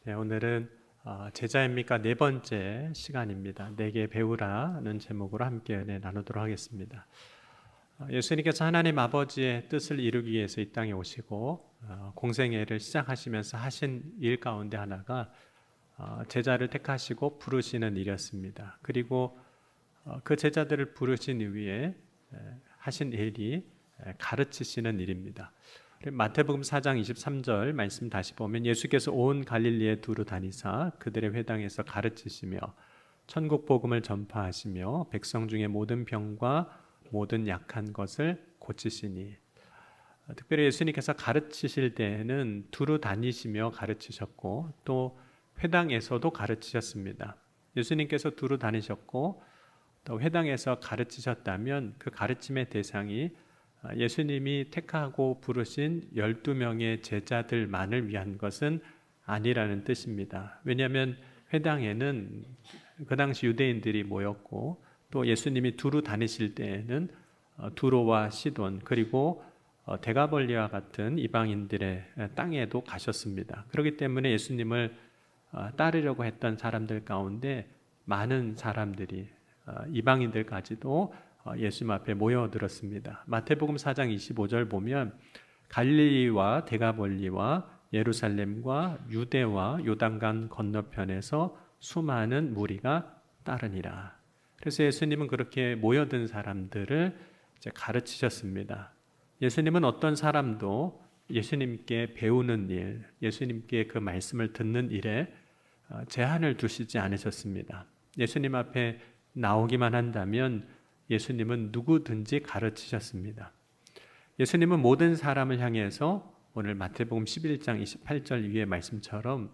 네, 오늘은 제자입니까 네 번째 시간입니다. 내게 배우라는 제목으로 함께 은혜 나누도록 하겠습니다. 예수님께서 하나님 아버지의 뜻을 이루기 위해서 이 땅에 오시고 공생애를 시작하시면서 하신 일 가운데 하나가 제자를 택하시고 부르시는 일이었습니다. 그리고 그 제자들을 부르신 이후에 하신 일이 가르치시는 일입니다. 마태복음 4장 23절 말씀 다시 보면 예수께서 온 갈릴리에 두루 다니사 그들의 회당에서 가르치시며 천국 복음을 전파하시며 백성 중에 모든 병과 모든 약한 것을 고치시니. 특별히 예수님께서 가르치실 때에는 두루 다니시며 가르치셨고 또 회당에서도 가르치셨습니다. 예수님께서 두루 다니셨고 또 회당에서 가르치셨다면 그 가르침의 대상이 예수님이 택하고 부르신 12명의 제자들만을 위한 것은 아니라는 뜻입니다. 왜냐하면 회당에는 그 당시 유대인들이 모였고 또 예수님이 두루 다니실 때에는 두로와 시돈 그리고 데가벌리와 같은 이방인들의 땅에도 가셨습니다. 그렇기 때문에 예수님을 따르려고 했던 사람들 가운데 많은 사람들이 이방인들까지도 예수님 앞에 모여들었습니다. 마태복음 4장 25절 보면 갈릴리와 데가벌리와 예루살렘과 유대와 요단강 건너편에서 수많은 무리가 따르니라. 그래서 예수님은 그렇게 모여든 사람들을 이제 가르치셨습니다. 예수님은 어떤 사람도 예수님께 배우는 일, 예수님께 그 말씀을 듣는 일에 제한을 두시지 않으셨습니다. 예수님 앞에 나오기만 한다면 예수님은 누구든지 가르치셨습니다. 예수님은 모든 사람을 향해서 오늘 마태복음 11장 28절 위의 말씀처럼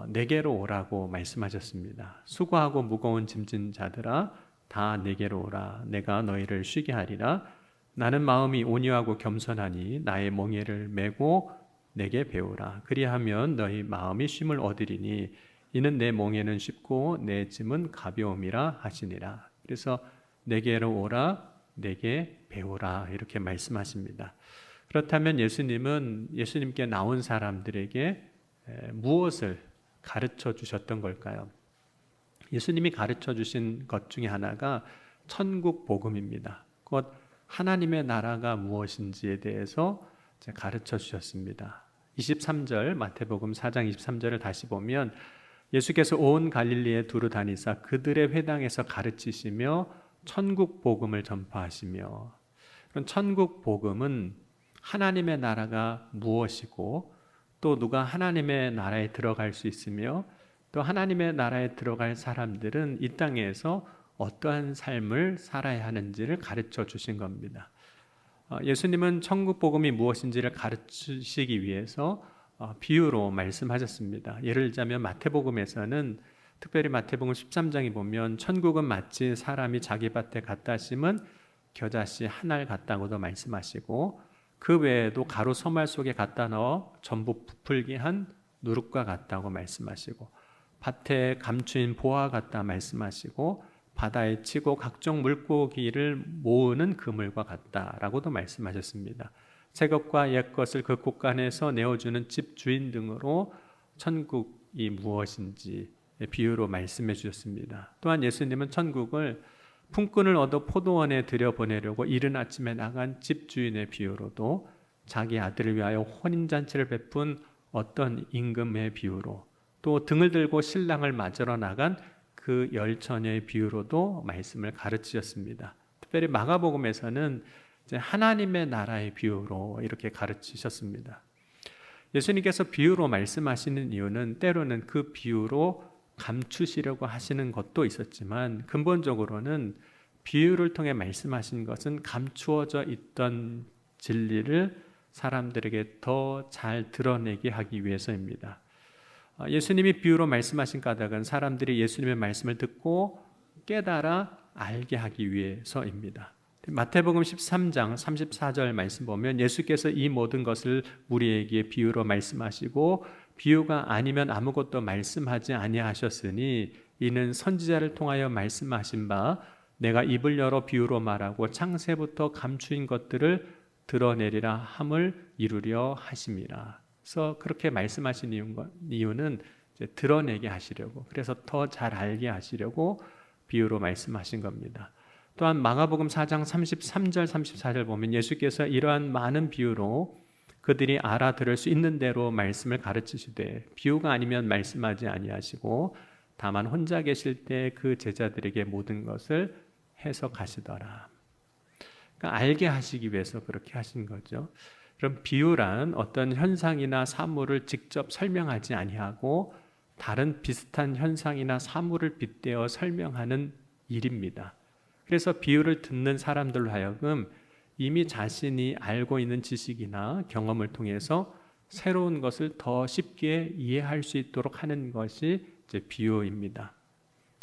내게로 오라고 말씀하셨습니다. 수고하고 무거운 짐진 자들아 다 내게로 오라. 내가 너희를 쉬게 하리라. 나는 마음이 온유하고 겸손하니 나의 멍에를 메고 내게 배우라. 그리하면 너희 마음이 쉼을 얻으리니 이는 내 멍에는 쉽고 내 짐은 가벼움이라 하시니라. 그래서 내게로 오라, 내게 배우라 이렇게 말씀하십니다. 그렇다면 예수님은 예수님께 나온 사람들에게 무엇을 가르쳐 주셨던 걸까요? 예수님이 가르쳐 주신 것 중에 하나가 천국 복음입니다. 곧 하나님의 나라가 무엇인지에 대해서 가르쳐 주셨습니다. 23절 마태복음 4장 23절을 다시 보면 예수께서 온 갈릴리에 두루 다니사 그들의 회당에서 가르치시며 천국 복음을 전파하시며. 그런 천국 복음은 하나님의 나라가 무엇이고 또 누가 하나님의 나라에 들어갈 수 있으며 또 하나님의 나라에 들어갈 사람들은 이 땅에서 어떠한 삶을 살아야 하는지를 가르쳐 주신 겁니다. 예수님은 천국 복음이 무엇인지를 가르치시기 위해서 비유로 말씀하셨습니다. 예를 들자면 마태복음에서는 특별히 마태복음 13장에 보면 천국은 마치 사람이 자기 밭에 갖다 심은 겨자씨 한 알 같다고도 말씀하시고 그 외에도 가루 소말 속에 갖다 넣어 전부 부풀게 한 누룩과 같다고 말씀하시고 밭에 감추인 보화 같다 말씀하시고 바다에 치고 각종 물고기를 모으는 그물과 같다라고도 말씀하셨습니다. 새 것과 옛 것을 그 곳간에서 내어주는 집 주인 등으로 천국이 무엇인지 비유로 말씀해 주셨습니다. 또한 예수님은 천국을 품꾼을 얻어 포도원에 들여보내려고 이른 아침에 나간 집주인의 비유로도 자기 아들을 위하여 혼인잔치를 베푼 어떤 임금의 비유로 또 등을 들고 신랑을 맞으러 나간 그 열처녀의 비유로도 말씀을 가르치셨습니다. 특별히 마가복음에서는 이제 하나님의 나라의 비유로 이렇게 가르치셨습니다. 예수님께서 비유로 말씀하시는 이유는 때로는 그 비유로 감추시려고 하시는 것도 있었지만 근본적으로는 비유를 통해 말씀하신 것은 감추어져 있던 진리를 사람들에게 더 잘 드러내게 하기 위해서입니다. 예수님이 비유로 말씀하신 까닭은 사람들이 예수님의 말씀을 듣고 깨달아 알게 하기 위해서입니다. 마태복음 13장 34절 말씀 보면 예수께서 이 모든 것을 우리에게 비유로 말씀하시고 비유가 아니면 아무것도 말씀하지 아니하셨으니 이는 선지자를 통하여 말씀하신 바 내가 입을 열어 비유로 말하고 창세부터 감추인 것들을 드러내리라 함을 이루려 하심이라. 그래서 그렇게 말씀하신 이유는 이제 드러내게 하시려고, 그래서 더 잘 알게 하시려고 비유로 말씀하신 겁니다. 또한 마가복음 4장 33절 34절 보면 예수께서 이러한 많은 비유로 그들이 알아들을 수 있는 대로 말씀을 가르치시되 비유가 아니면 말씀하지 아니하시고 다만 혼자 계실 때 그 제자들에게 모든 것을 해석하시더라. 그러니까 알게 하시기 위해서 그렇게 하신 거죠. 그럼 비유란 어떤 현상이나 사물을 직접 설명하지 아니하고 다른 비슷한 현상이나 사물을 빗대어 설명하는 일입니다. 그래서 비유를 듣는 사람들로 하여금 이미 자신이 알고 있는 지식이나 경험을 통해서 새로운 것을 더 쉽게 이해할 수 있도록 하는 것이 이제 비유입니다.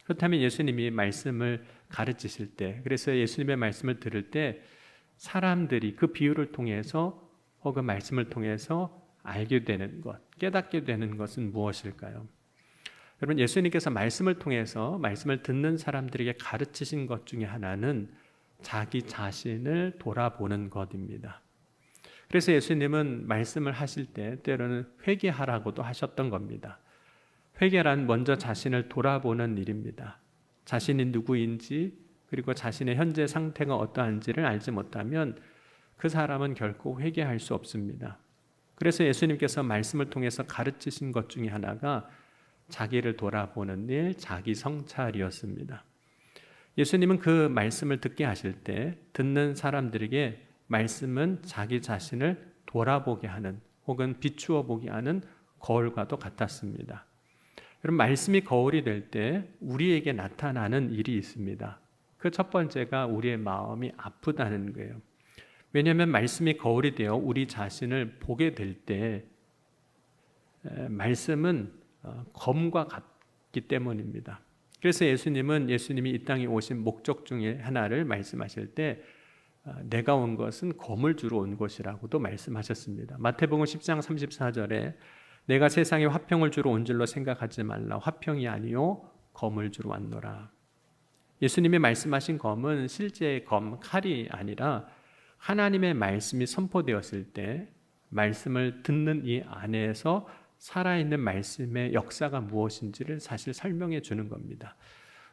그렇다면 예수님이 말씀을 가르치실 때, 그래서 예수님의 말씀을 들을 때 사람들이 그 비유를 통해서 혹은 말씀을 통해서 알게 되는 것, 깨닫게 되는 것은 무엇일까요? 여러분, 예수님께서 말씀을 통해서 말씀을 듣는 사람들에게 가르치신 것 중에 하나는 자기 자신을 돌아보는 것입니다. 그래서 예수님은 말씀을 하실 때 때로는 회개하라고도 하셨던 겁니다. 회개란 먼저 자신을 돌아보는 일입니다. 자신이 누구인지 그리고 자신의 현재 상태가 어떠한지를 알지 못하면 그 사람은 결코 회개할 수 없습니다. 그래서 예수님께서 말씀을 통해서 가르치신 것 중에 하나가 자기를 돌아보는 일, 자기 성찰이었습니다. 예수님은 그 말씀을 듣게 하실 때 듣는 사람들에게 말씀은 자기 자신을 돌아보게 하는 혹은 비추어 보게 하는 거울과도 같았습니다. 여러분, 말씀이 거울이 될 때 우리에게 나타나는 일이 있습니다. 그 첫 번째가 우리의 마음이 아프다는 거예요. 왜냐하면 말씀이 거울이 되어 우리 자신을 보게 될 때 말씀은 검과 같기 때문입니다. 그래서 예수님이 이 땅에 오신 목적 중에 하나를 말씀하실 때 내가 온 것은 검을 주러 온 것이라고도 말씀하셨습니다. 마태복음 10장 34절에 내가 세상에 화평을 주러 온 줄로 생각하지 말라. 화평이 아니요 검을 주러 왔노라. 예수님이 말씀하신 검은 실제 검, 칼이 아니라 하나님의 말씀이 선포되었을 때 말씀을 듣는 이 안에서 살아있는 말씀의 역사가 무엇인지를 사실 설명해 주는 겁니다.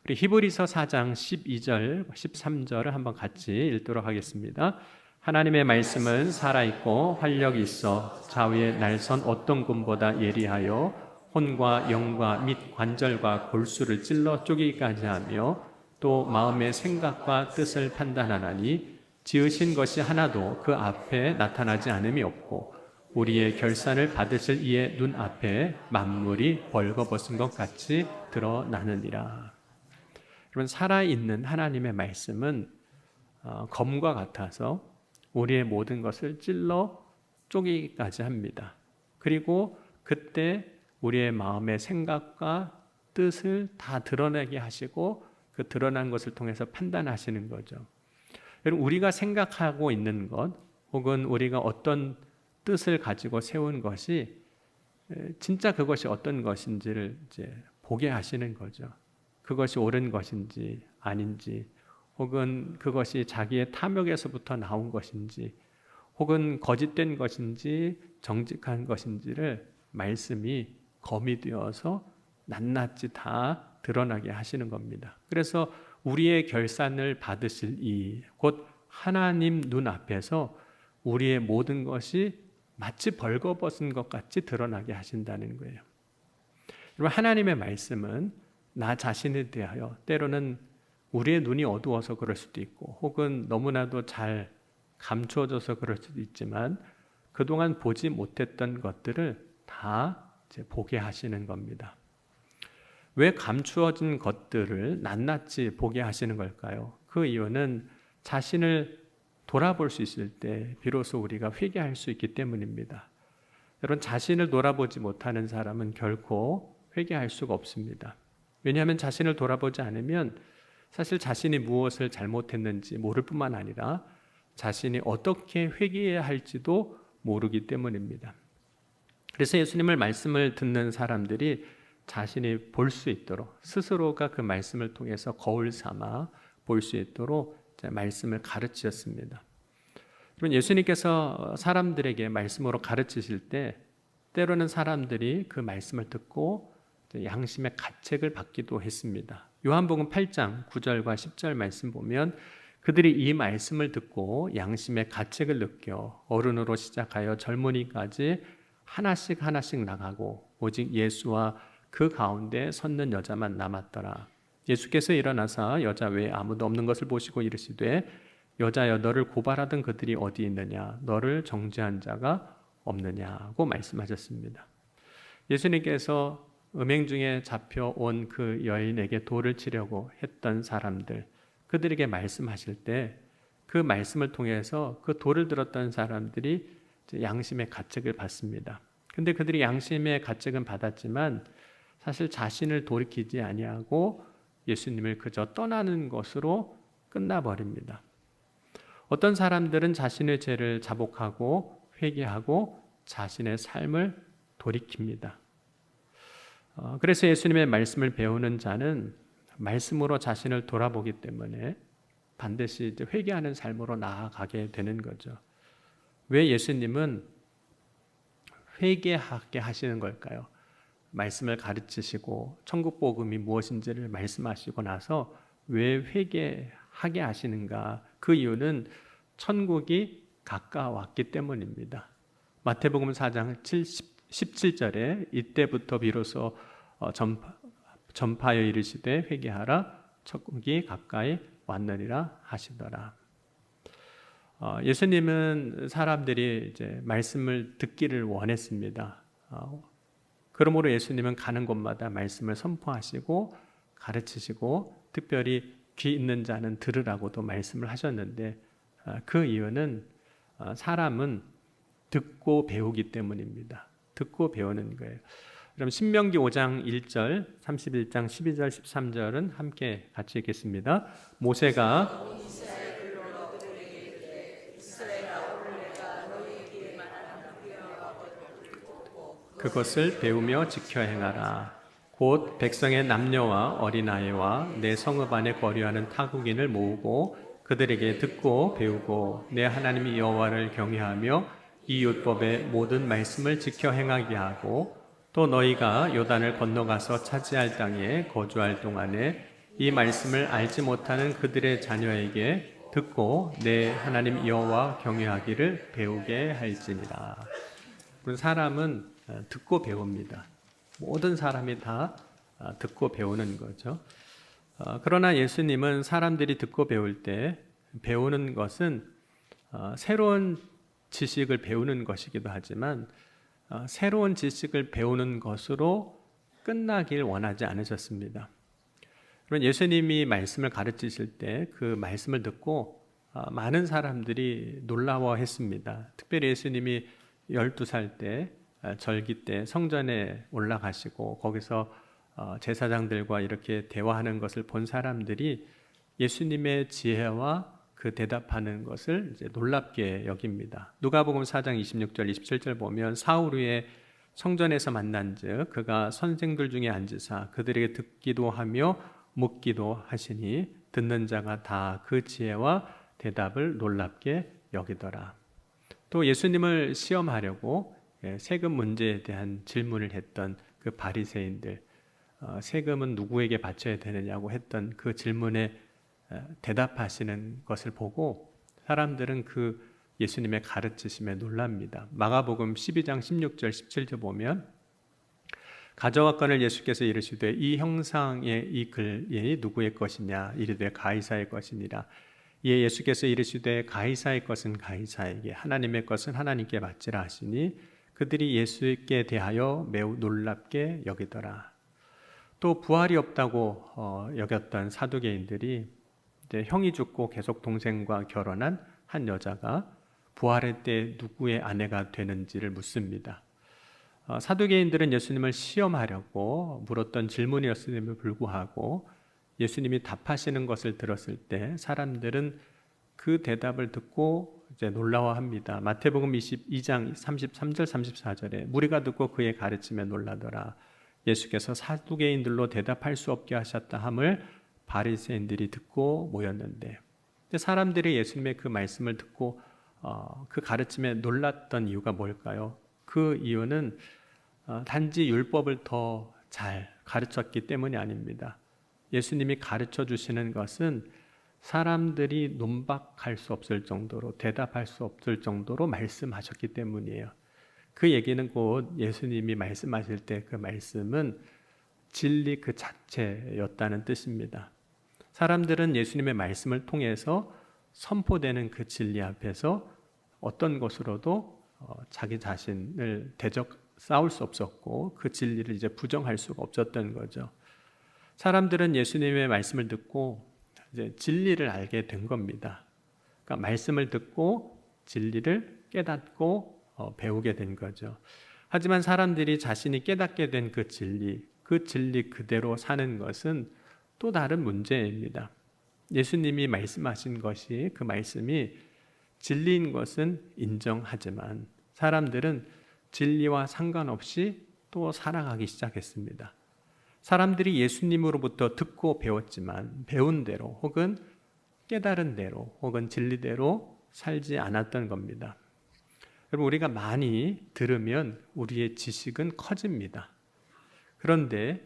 우리 히브리서 4장 12절, 13절을 한번 같이 읽도록 하겠습니다. 하나님의 말씀은 살아있고 활력이 있어 좌우의 날선 어떤 금보다 예리하여 혼과 영과 및 관절과 골수를 찔러 쪼개기까지 하며 또 마음의 생각과 뜻을 판단하나니 지으신 것이 하나도 그 앞에 나타나지 않음이 없고 우리의 결산을 받으실 이의 눈앞에 만물이 벌거벗은 것 같이 드러나느니라. 여러분, 살아있는 하나님의 말씀은 검과 같아서 우리의 모든 것을 찔러 쪼개기까지 합니다. 그리고 그때 우리의 마음의 생각과 뜻을 다 드러내게 하시고 그 드러난 것을 통해서 판단하시는 거죠. 여러분, 우리가 생각하고 있는 것 혹은 우리가 어떤 뜻을 가지고 세운 것이 진짜 그것이 어떤 것인지를 이제 보게 하시는 거죠. 그것이 옳은 것인지 아닌지 혹은 그것이 자기의 탐욕에서부터 나온 것인지 혹은 거짓된 것인지 정직한 것인지를 말씀이 검이 되어서 낱낱이 다 드러나게 하시는 겁니다. 그래서 우리의 결산을 받으실 이 곧 하나님 눈앞에서 우리의 모든 것이 마치 벌거벗은 것 같이 드러나게 하신다는 거예요. 여러분, 하나님의 말씀은 나 자신에 대하여 때로는 우리의 눈이 어두워서 그럴 수도 있고 혹은 너무나도 잘 감추어져서 그럴 수도 있지만 그동안 보지 못했던 것들을 다 이제 보게 하시는 겁니다. 왜 감추어진 것들을 낱낱이 보게 하시는 걸까요? 그 이유는 자신을 돌아볼 수 있을 때 비로소 우리가 회개할 수 있기 때문입니다. 여러분, 자신을 돌아보지 못하는 사람은 결코 회개할 수가 없습니다. 왜냐하면 자신을 돌아보지 않으면 사실 자신이 무엇을 잘못했는지 모를 뿐만 아니라 자신이 어떻게 회개해야 할지도 모르기 때문입니다. 그래서 예수님의 말씀을 듣는 사람들이 자신이 볼 수 있도록 스스로가 그 말씀을 통해서 거울 삼아 볼 수 있도록 말씀을 가르치셨습니다. 그럼 예수님께서 사람들에게 말씀으로 가르치실 때 때로는 사람들이 그 말씀을 듣고 양심의 가책을 받기도 했습니다. 요한복음 8장 9절과 10절 말씀 보면 그들이 이 말씀을 듣고 양심의 가책을 느껴 어른으로 시작하여 젊은이까지 하나씩 나가고 오직 예수와 그 가운데 섰는 여자만 남았더라. 예수께서 일어나사 여자 외에 아무도 없는 것을 보시고 이르시되 여자여 너를 고발하던 그들이 어디 있느냐 너를 정죄한 자가 없느냐고 말씀하셨습니다. 예수님께서 음행 중에 잡혀온 그 여인에게 돌을 치려고 했던 사람들, 그들에게 말씀하실 때 그 말씀을 통해서 그 돌을 들었던 사람들이 양심의 가책을 받습니다. 근데 그들이 양심의 가책은 받았지만 사실 자신을 돌이키지 아니하고 예수님을 그저 떠나는 것으로 끝나버립니다. 어떤 사람들은 자신의 죄를 자복하고 회개하고 자신의 삶을 돌이킵니다. 그래서 예수님의 말씀을 배우는 자는 말씀으로 자신을 돌아보기 때문에 반드시 회개하는 삶으로 나아가게 되는 거죠. 왜 예수님은 회개하게 하시는 걸까요? 말씀을 가르치시고 천국 복음이 무엇인지를 말씀하시고 나서 왜 회개하게 하시는가? 그 이유는 천국이 가까웠기 때문입니다. 마태복음 4장 17절에 이때부터 비로소 전파하여 이르시되 회개하라 천국이 가까이 왔느니라 하시더라. 예수님은 사람들이 이제 말씀을 듣기를 원했습니다. 그러므로 예수님은 가는 곳마다 말씀을 선포하시고 가르치시고 특별히 귀 있는 자는 들으라고도 말씀을 하셨는데 그 이유는 사람은 듣고 배우기 때문입니다. 듣고 배우는 거예요. 그럼 신명기 5장 1절, 31장 12절, 13절은 함께 같이 읽겠습니다. 모세가 그것을 배우며 지켜 행하라. 곧 백성의 남녀와 어린아이와 내 성읍 안에 거류하는 타국인을 모으고 그들에게 듣고 배우고 내 하나님 여호와를 경외하며 이 율법의 모든 말씀을 지켜 행하게 하고 또 너희가 요단을 건너가서 차지할 땅에 거주할 동안에 이 말씀을 알지 못하는 그들의 자녀에게 듣고 내 하나님 여호와 경외하기를 배우게 할지니라. 사람은 듣고 배웁니다. 모든 사람이 다 듣고 배우는 거죠. 그러나 예수님은 사람들이 듣고 배울 때 배우는 것은 새로운 지식을 배우는 것이기도 하지만 새로운 지식을 배우는 것으로 끝나길 원하지 않으셨습니다. 그런 예수님이 말씀을 가르치실 때 그 말씀을 듣고 많은 사람들이 놀라워했습니다. 특별히 예수님이 12살 때 절기 때 성전에 올라가시고 거기서 제사장들과 이렇게 대화하는 것을 본 사람들이 예수님의 지혜와 그 대답하는 것을 이제 놀랍게 여깁니다. 누가복음 4장 26절 27절 보면 사흘 후에 성전에서 만난즉 그가 선생들 중에 앉으사 그들에게 듣기도 하며 묻기도 하시니 듣는 자가 다 그 지혜와 대답을 놀랍게 여기더라. 또 예수님을 시험하려고 세금 문제에 대한 질문을 했던 그 바리새인들, 세금은 누구에게 바쳐야 되느냐고 했던 그 질문에 대답하시는 것을 보고 사람들은 그 예수님의 가르치심에 놀랍니다. 마가복음 12장 16절 17절 보면 가져왔거늘 예수께서 이르시되 이 형상의 이 글이 누구의 것이냐 이르되 가이사의 것이니라. 이에 예수께서 이르시되 가이사의 것은 가이사에게 하나님의 것은 하나님께 바치라 하시니 그들이 예수께 대하여 매우 놀랍게 여기더라. 또 부활이 없다고 여겼던 사두개인들이 이제 형이 죽고 계속 동생과 결혼한 한 여자가 부활할 때 누구의 아내가 되는지를 묻습니다. 사두개인들은 예수님을 시험하려고 물었던 질문이었음에도 불구하고 예수님이 답하시는 것을 들었을 때 사람들은 그 대답을 듣고 이제 놀라워합니다. 마태복음 22장 33절 34절에 무리가 듣고 그의 가르침에 놀라더라. 예수께서 사두개인들로 대답할 수 없게 하셨다 함을 바리새인들이 듣고 모였는데 사람들이 예수님의 그 말씀을 듣고 그 가르침에 놀랐던 이유가 뭘까요? 그 이유는 단지 율법을 더 잘 가르쳤기 때문이 아닙니다. 예수님이 가르쳐 주시는 것은 사람들이 논박할 수 없을 정도로, 대답할 수 없을 정도로 말씀하셨기 때문이에요. 그 얘기는 곧 예수님이 말씀하실 때 그 말씀은 진리 그 자체였다는 뜻입니다. 사람들은 예수님의 말씀을 통해서 선포되는 그 진리 앞에서 어떤 것으로도 자기 자신을 싸울 수 없었고, 그 진리를 이제 부정할 수가 없었던 거죠. 사람들은 예수님의 말씀을 듣고 이제 진리를 알게 된 겁니다. 그러니까 말씀을 듣고 진리를 깨닫고 배우게 된 거죠. 하지만 사람들이 자신이 깨닫게 된 그 진리 그대로 사는 것은 또 다른 문제입니다. 예수님이 말씀하신 것이, 그 말씀이 진리인 것은 인정하지만 사람들은 진리와 상관없이 또 살아가기 시작했습니다. 사람들이 예수님으로부터 듣고 배웠지만 배운 대로 혹은 깨달은 대로 혹은 진리대로 살지 않았던 겁니다. 여러분, 우리가 많이 들으면 우리의 지식은 커집니다. 그런데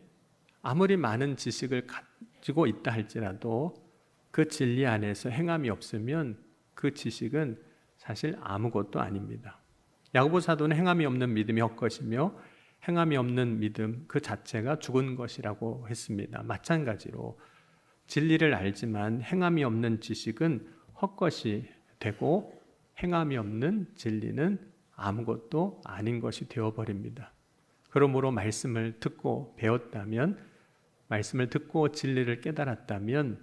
아무리 많은 지식을 가지고 있다 할지라도 그 진리 안에서 행함이 없으면 그 지식은 사실 아무것도 아닙니다. 야고보 사도는 행함이 없는 믿음이 헛것이며 행함이 없는 믿음 그 자체가 죽은 것이라고 했습니다. 마찬가지로 진리를 알지만 행함이 없는 지식은 헛것이 되고 행함이 없는 진리는 아무것도 아닌 것이 되어버립니다. 그러므로 말씀을 듣고 배웠다면, 말씀을 듣고 진리를 깨달았다면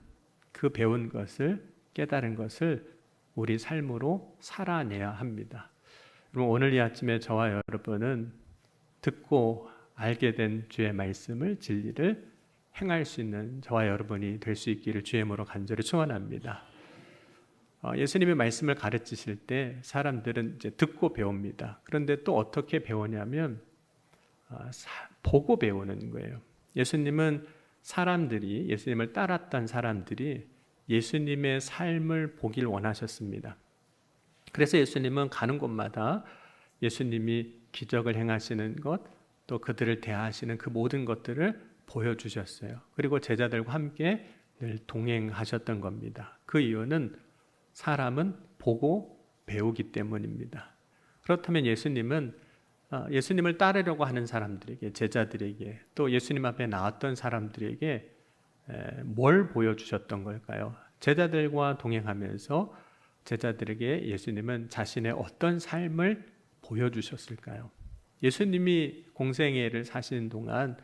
그 배운 것을, 깨달은 것을 우리 삶으로 살아내야 합니다. 그럼 오늘 이 아침에 저와 여러분은 듣고 알게 된 주의 말씀을, 진리를 행할 수 있는 저와 여러분이 될 수 있기를 주의 이름으로 간절히 축원합니다. 예수님의 말씀을 가르치실 때 사람들은 이제 듣고 배웁니다. 그런데 또 어떻게 배우냐면 보고 배우는 거예요. 예수님은 예수님을 따랐던 사람들이 예수님의 삶을 보길 원하셨습니다. 그래서 예수님은 가는 곳마다 예수님이 기적을 행하시는 것, 또 그들을 대하시는 그 모든 것들을 보여주셨어요. 그리고 제자들과 함께 늘 동행하셨던 겁니다. 그 이유는 사람은 보고 배우기 때문입니다. 그렇다면 예수님을 따르려고 하는 사람들에게, 제자들에게, 또 예수님 앞에 나왔던 사람들에게 뭘 보여주셨던 걸까요? 제자들과 동행하면서 제자들에게 예수님은 자신의 어떤 삶을 보여주셨을까요? 예수님이 공생애를 사시는 동안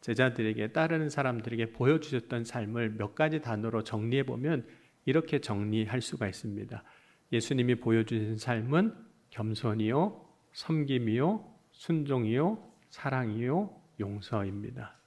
제자들에게, 따르는 사람들에게 보여주셨던 삶을 몇 가지 단어로 정리해 보면 이렇게 정리할 수가 있습니다. 예수님이 보여주신 삶은 겸손이요, 섬김이요, 순종이요, 사랑이요, 용서입니다.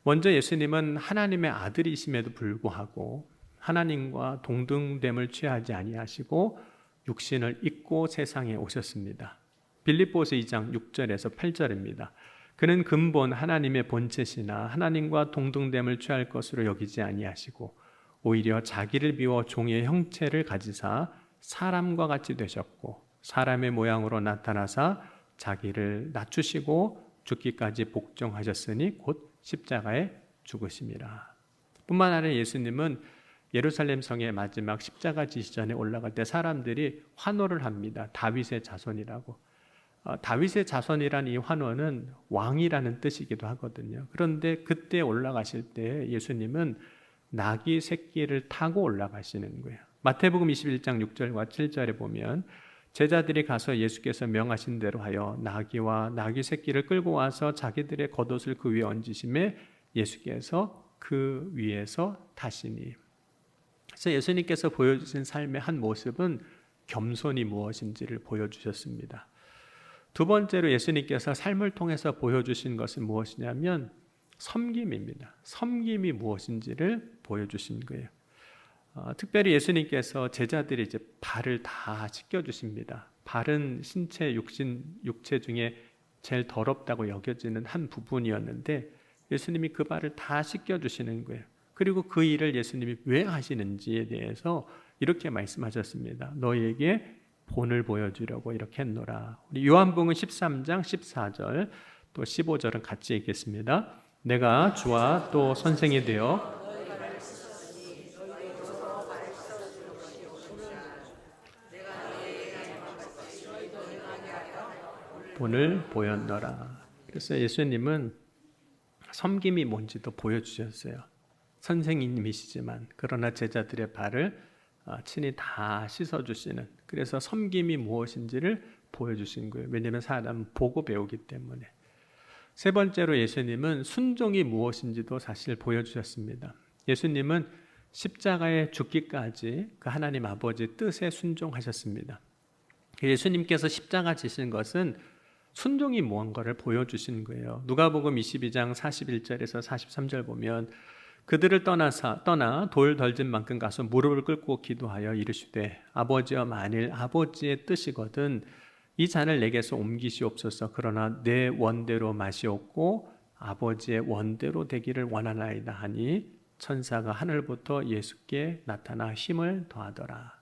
먼저 예수님은 하나님의 아들이심에도 불구하고 하나님과 동등됨을 취하지 아니하시고 육신을 입고 세상에 오셨습니다. 빌립보서 2장 6절에서 8절입니다. 그는 근본 하나님의 본체시나 하나님과 동등됨을 취할 것으로 여기지 아니하시고 오히려 자기를 비워 종의 형체를 가지사 사람과 같이 되셨고 사람의 모양으로 나타나사 자기를 낮추시고 죽기까지 복종하셨으니 곧 십자가에 죽으심이라. 뿐만 아니라 예수님은 예루살렘 성의 마지막 십자가 지시전에 올라갈 때 사람들이 환호를 합니다. 다윗의 자손이라고. 다윗의 자손이란 이 환호는 왕이라는 뜻이기도 하거든요. 그런데 그때 올라가실 때 예수님은 나귀 새끼를 타고 올라가시는 거예요. 마태복음 21장 6절과 7절에 보면 제자들이 가서 예수께서 명하신 대로 하여 나귀와 나귀 새끼를 끌고 와서 자기들의 겉옷을 그 위에 얹으심에 예수께서 그 위에서 타시니. 그래서 예수님께서 보여주신 삶의 한 모습은 겸손이 무엇인지를 보여주셨습니다. 두 번째로 예수님께서 삶을 통해서 보여주신 것은 무엇이냐면 섬김입니다. 섬김이 무엇인지를 보여주신 거예요. 특별히 예수님께서 제자들이 이제 발을 다 씻겨주십니다. 발은 신체 육체 중에 제일 더럽다고 여겨지는 한 부분이었는데 예수님이 그 발을 다 씻겨주시는 거예요. 그리고 그 일을 예수님이 왜 하시는지에 대해서 이렇게 말씀하셨습니다. 너희에게 본을 보여주려고 이렇게 했노라. 우리 요한복음 13장 14절 또 15절은 같이 읽겠습니다. 내가 주와 또 선생이 되어 본을 보였노라. 그래서 예수님은 섬김이 뭔지도 보여주셨어요. 선생님이시지만 그러나 제자들의 발을 친히 다 씻어주시는, 그래서 섬김이 무엇인지를 보여주신 거예요. 왜냐하면 사람은 보고 배우기 때문에. 세 번째로 예수님은 순종이 무엇인지도 사실 보여주셨습니다. 예수님은 십자가에 죽기까지 그 하나님 아버지 뜻에 순종하셨습니다. 예수님께서 십자가 지신 것은 순종이 무언가를 보여주신 거예요. 누가복음 22장 41절에서 43절 보면 그들을 떠나 돌 덜진 만큼 가서 무릎을 꿇고 기도하여 이르시되 아버지여 만일 아버지의 뜻이거든 이 잔을 내게서 옮기시옵소서. 그러나 내 원대로 마시옵고 아버지의 원대로 되기를 원하나이다 하니 천사가 하늘부터 예수께 나타나 힘을 더하더라.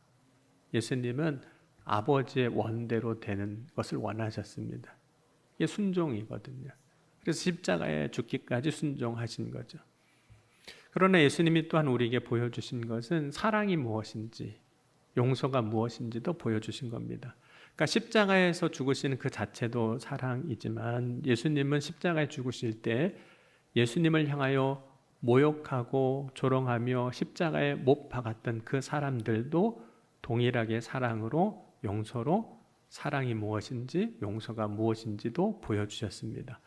예수님은 아버지의 원대로 되는 것을 원하셨습니다. 이게 순종이거든요. 그래서 십자가에 죽기까지 순종하신 거죠. 그러나 예수님이 또한 우리에게 보여주신 것은 사랑이 무엇인지, 용서가 무엇인지도 보여주신 겁니다. 그러니까 십자가에서 죽으시는 그 자체도 사랑이지만 예수님은 십자가에 죽으실 때 예수님을 향하여 모욕하고 조롱하며 십자가에 못 박았던 그 사람들도 동일하게 사랑으로, 용서로 사랑이 무엇인지, 용서가 무엇인지도 보여주셨습니다.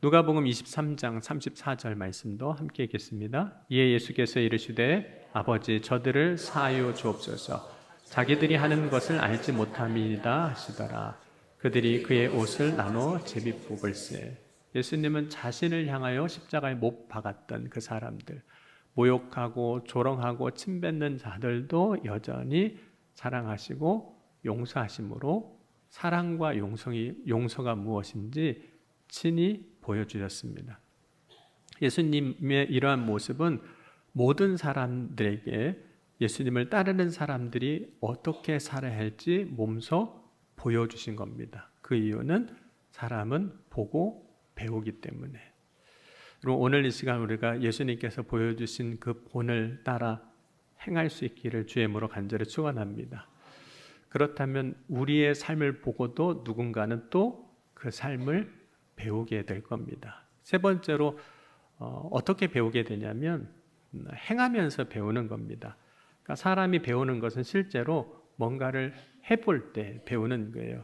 누가복음 23장 34절 말씀도 함께 읽겠습니다. 이에 예수께서 이르시되 아버지 저들을 사하여 주옵소서. 자기들이 하는 것을 알지 못함이다 하시더라. 그들이 그의 옷을 나눠 제비 뽑을세. 예수님은 자신을 향하여 십자가에 못 박았던 그 사람들, 모욕하고 조롱하고 침뱉는 자들도 여전히 사랑하시고 용서하심으로 사랑과 용서가 무엇인지 친히 보여주셨습니다. 예수님의 이러한 모습은 모든 사람들에게 예수님을 따르는 사람들이 어떻게 살아야 할지 몸소 보여주신 겁니다. 그 이유는 사람은 보고 배우기 때문에. 그리고 오늘 이 시간 우리가 예수님께서 보여주신 그 본을 따라 행할 수 있기를 주의 이름으로 간절히 축원합니다. 그렇다면 우리의 삶을 보고도 누군가는 또 그 삶을 배우게 될 겁니다. 세 번째로 어떻게 배우게 되냐면 행하면서 배우는 겁니다. 그러니까 사람이 배우는 것은 실제로 뭔가를 해볼 때 배우는 거예요.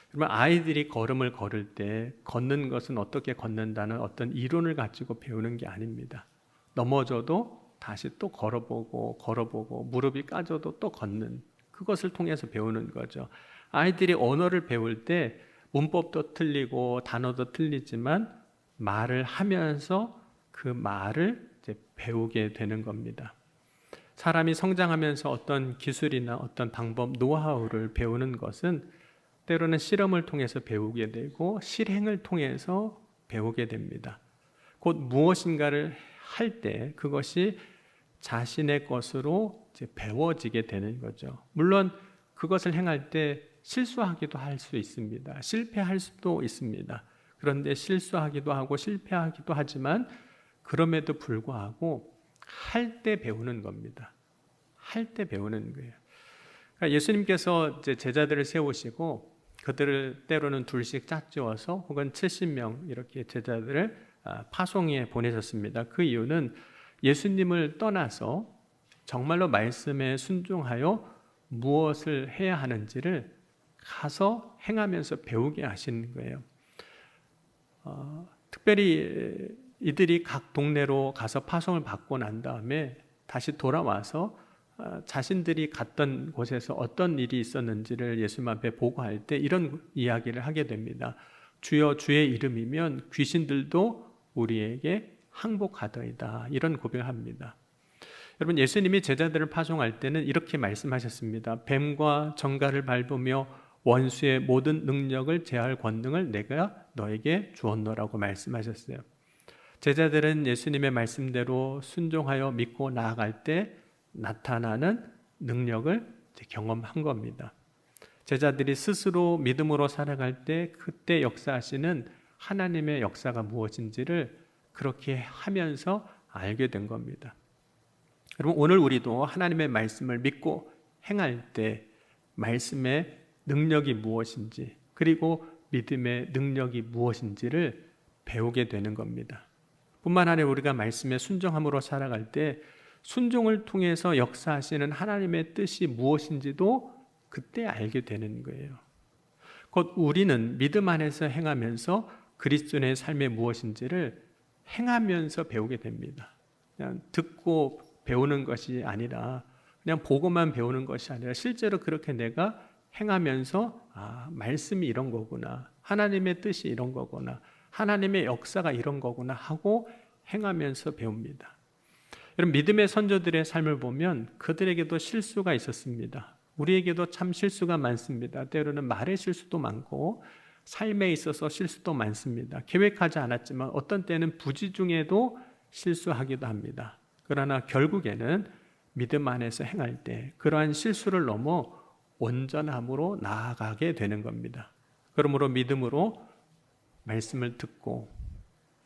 그러면 아이들이 걸음을 걸을 때 걷는 것은 어떻게 걷는다는 어떤 이론을 가지고 배우는 게 아닙니다. 넘어져도 다시 또 걸어보고 무릎이 까져도 또 걷는, 그것을 통해서 배우는 거죠. 아이들이 언어를 배울 때 문법도 틀리고 단어도 틀리지만 말을 하면서 그 말을 이제 배우게 되는 겁니다. 사람이 성장하면서 어떤 기술이나 어떤 방법, 노하우를 배우는 것은 때로는 실험을 통해서 배우게 되고 실행을 통해서 배우게 됩니다. 곧 무엇인가를 할 때 그것이 자신의 것으로 이제 배워지게 되는 거죠. 물론 그것을 행할 때 실수하기도 할 수 있습니다. 실패할 수도 있습니다. 그런데 실수하기도 하고 실패하기도 하지만 그럼에도 불구하고 할 때 배우는 겁니다. 할 때 배우는 거예요. 그러니까 예수님께서 이제 제자들을 세우시고 그들을 때로는 둘씩 짝지어서 혹은 70명 이렇게 제자들을 파송에 보내셨습니다. 그 이유는 예수님을 떠나서 정말로 말씀에 순종하여 무엇을 해야 하는지를 가서 행하면서 배우게 하시는 거예요. 특별히 이들이 각 동네로 가서 파송을 받고 난 다음에 다시 돌아와서 자신들이 갔던 곳에서 어떤 일이 있었는지를 예수님 앞에 보고할 때 이런 이야기를 하게 됩니다. 주여 주의 이름이면 귀신들도 우리에게 항복하더이다. 이런 고백을 합니다. 여러분, 예수님이 제자들을 파송할 때는 이렇게 말씀하셨습니다. 뱀과 정갈을 밟으며 원수의 모든 능력을 제할 권능을 내가 너에게 주었노라고 말씀하셨어요. 제자들은 예수님의 말씀대로 순종하여 믿고 나아갈 때 나타나는 능력을 경험한 겁니다. 제자들이 스스로 믿음으로 살아갈 때 그때 역사하시는 하나님의 역사가 무엇인지를 그렇게 하면서 알게 된 겁니다. 여러분, 오늘 우리도 하나님의 말씀을 믿고 행할 때 말씀의 능력이 무엇인지, 그리고 믿음의 능력이 무엇인지를 배우게 되는 겁니다. 뿐만 아니라 우리가 말씀에 순종함으로 살아갈 때 순종을 통해서 역사하시는 하나님의 뜻이 무엇인지도 그때 알게 되는 거예요. 곧 우리는 믿음 안에서 행하면서 그리스도의 삶이 무엇인지를 행하면서 배우게 됩니다. 그냥 듣고 배우는 것이 아니라, 그냥 보고만 배우는 것이 아니라 실제로 그렇게 내가 행하면서 말씀이 이런 거구나, 하나님의 뜻이 이런 거구나, 하나님의 역사가 이런 거구나 하고 행하면서 배웁니다. 여러분, 믿음의 선조들의 삶을 보면 그들에게도 실수가 있었습니다. 우리에게도 참 실수가 많습니다. 때로는 말의 실수도 많고 삶에 있어서 실수도 많습니다. 계획하지 않았지만 어떤 때는 부지 중에도 실수하기도 합니다. 그러나 결국에는 믿음 안에서 행할 때 그러한 실수를 넘어 온전함으로 나아가게 되는 겁니다. 그러므로 믿음으로 말씀을 듣고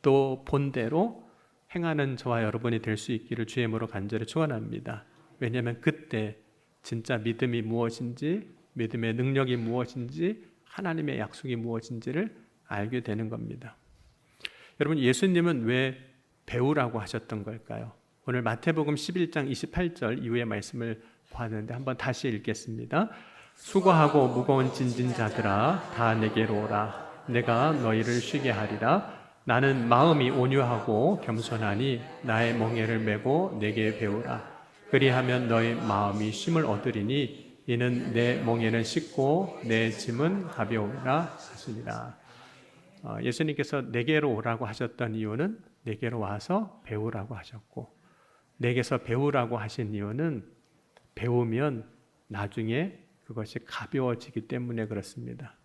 또 본대로 행하는 저와 여러분이 될 수 있기를 주의 이름으로 간절히 축원합니다. 왜냐하면 그때 진짜 믿음이 무엇인지, 믿음의 능력이 무엇인지, 하나님의 약속이 무엇인지를 알게 되는 겁니다. 여러분, 예수님은 왜 배우라고 하셨던 걸까요? 오늘 마태복음 11장 28절 이후의 말씀을 보았는데 한번 다시 읽겠습니다. 수고하고 무거운 짐진 자들아 다 내게로 오라. 내가 너희를 쉬게 하리라. 나는 마음이 온유하고 겸손하니 나의 멍에를 메고 내게 배우라. 그리하면 너희 마음이 쉼을 얻으리니 이는 내 멍에는 쉽고 내 짐은 가벼우리라 하시니라. 예수님께서 내게로 오라고 하셨던 이유는 내게로 와서 배우라고 하셨고, 내게서 배우라고 하신 이유는 배우면 나중에 그것이 가벼워지기 때문에 그렇습니다.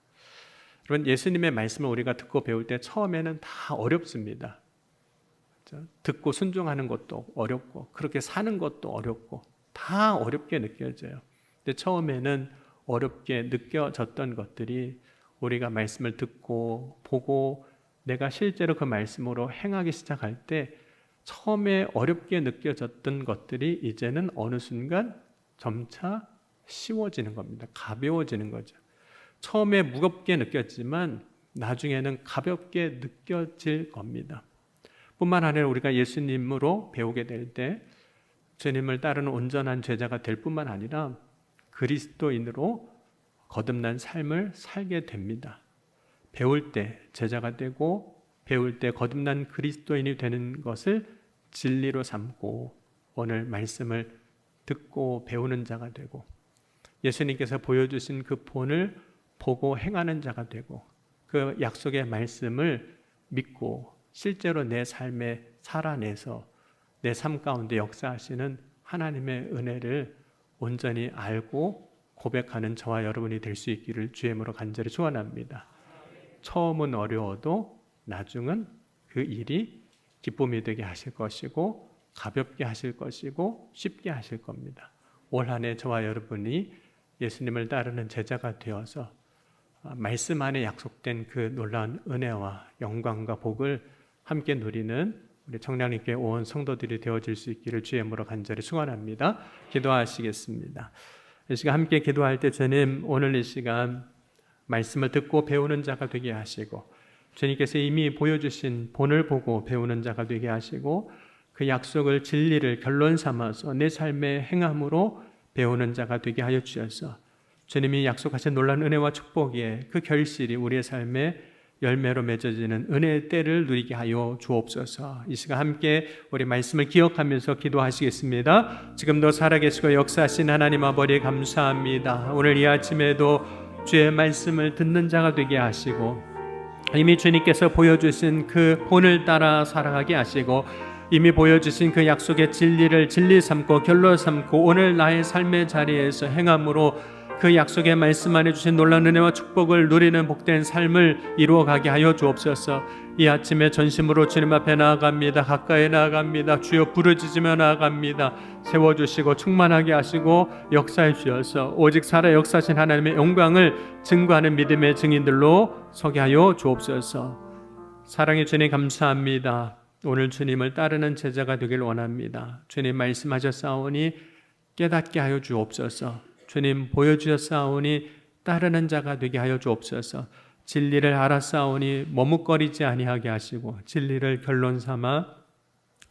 여러분, 예수님의 말씀을 우리가 듣고 배울 때 처음에는 다 어렵습니다. 듣고 순종하는 것도 어렵고 그렇게 사는 것도 어렵고 다 어렵게 느껴져요. 근데 처음에는 어렵게 느껴졌던 것들이 우리가 말씀을 듣고 보고 내가 실제로 그 말씀으로 행하기 시작할 때 처음에 어렵게 느껴졌던 것들이 이제는 어느 순간 점차 쉬워지는 겁니다. 가벼워지는 거죠. 처음에 무겁게 느꼈지만 나중에는 가볍게 느껴질 겁니다. 뿐만 아니라 우리가 예수님으로 배우게 될 때 주님을 따르는 온전한 제자가 될 뿐만 아니라 그리스도인으로 거듭난 삶을 살게 됩니다. 배울 때 제자가 되고 배울 때 거듭난 그리스도인이 되는 것을 진리로 삼고 오늘 말씀을 듣고 배우는 자가 되고 예수님께서 보여주신 그 본을 보고 행하는 자가 되고 그 약속의 말씀을 믿고 실제로 내 삶에 살아내서 내 삶 가운데 역사하시는 하나님의 은혜를 온전히 알고 고백하는 저와 여러분이 될 수 있기를 주의 이름으로 간절히 축원합니다. 처음은 어려워도 나중은 그 일이 기쁨이 되게 하실 것이고 가볍게 하실 것이고 쉽게 하실 겁니다. 올 한 해 저와 여러분이 예수님을 따르는 제자가 되어서 말씀 안에 약속된 그 놀라운 은혜와 영광과 복을 함께 누리는 우리 청량리교회 온 성도들이 되어질 수 있기를 주의 이름으로 간절히 축원합니다. 기도하시겠습니다. 이 시간 함께 기도할 때 주님, 오늘 이 시간 말씀을 듣고 배우는 자가 되게 하시고 주님께서 이미 보여주신 본을 보고 배우는 자가 되게 하시고 그 약속을 진리를 결론 삼아서 내 삶의 행함으로 배우는 자가 되게 하여 주셔서 주님이 약속하신 놀라운 은혜와 축복의 그 결실이 우리의 삶에 열매로 맺어지는 은혜의 때를 누리게 하여 주옵소서. 이 시간 함께 우리 말씀을 기억하면서 기도하시겠습니다. 지금도 살아계시고 역사하신 하나님 아버지 감사합니다. 오늘 이 아침에도 주의 말씀을 듣는 자가 되게 하시고 이미 주님께서 보여주신 그 본을 따라 살아가게 하시고 이미 보여주신 그 약속의 진리를 진리 삼고 결론 삼고 오늘 나의 삶의 자리에서 행함으로 그 약속의 말씀 안에 주신 놀라운 은혜와 축복을 누리는 복된 삶을 이루어가게 하여 주옵소서. 이 아침에 전심으로 주님 앞에 나아갑니다. 가까이 나아갑니다. 주여 부르짖으며 나아갑니다. 세워주시고 충만하게 하시고 역사해 주셔서 오직 살아 역사하신 하나님의 영광을 증거하는 믿음의 증인들로 서게 하여 주옵소서. 사랑의 주님 감사합니다. 오늘 주님을 따르는 제자가 되길 원합니다. 주님 말씀하셨사오니 깨닫게 하여 주옵소서. 주님 보여주셨사오니 따르는 자가 되게 하여 주옵소서. 진리를 알았사오니 머뭇거리지 아니하게 하시고 진리를 결론 삼아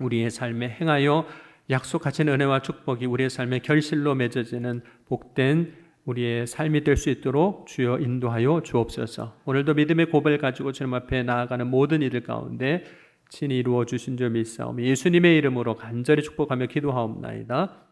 우리의 삶에 행하여 약속하신 은혜와 축복이 우리의 삶의 결실로 맺어지는 복된 우리의 삶이 될 수 있도록 주여 인도하여 주옵소서. 오늘도 믿음의 고백을 가지고 주님 앞에 나아가는 모든 이들 가운데 친히 이루어 주신 줄 믿사오며 예수님의 이름으로 간절히 축복하며 기도하옵나이다.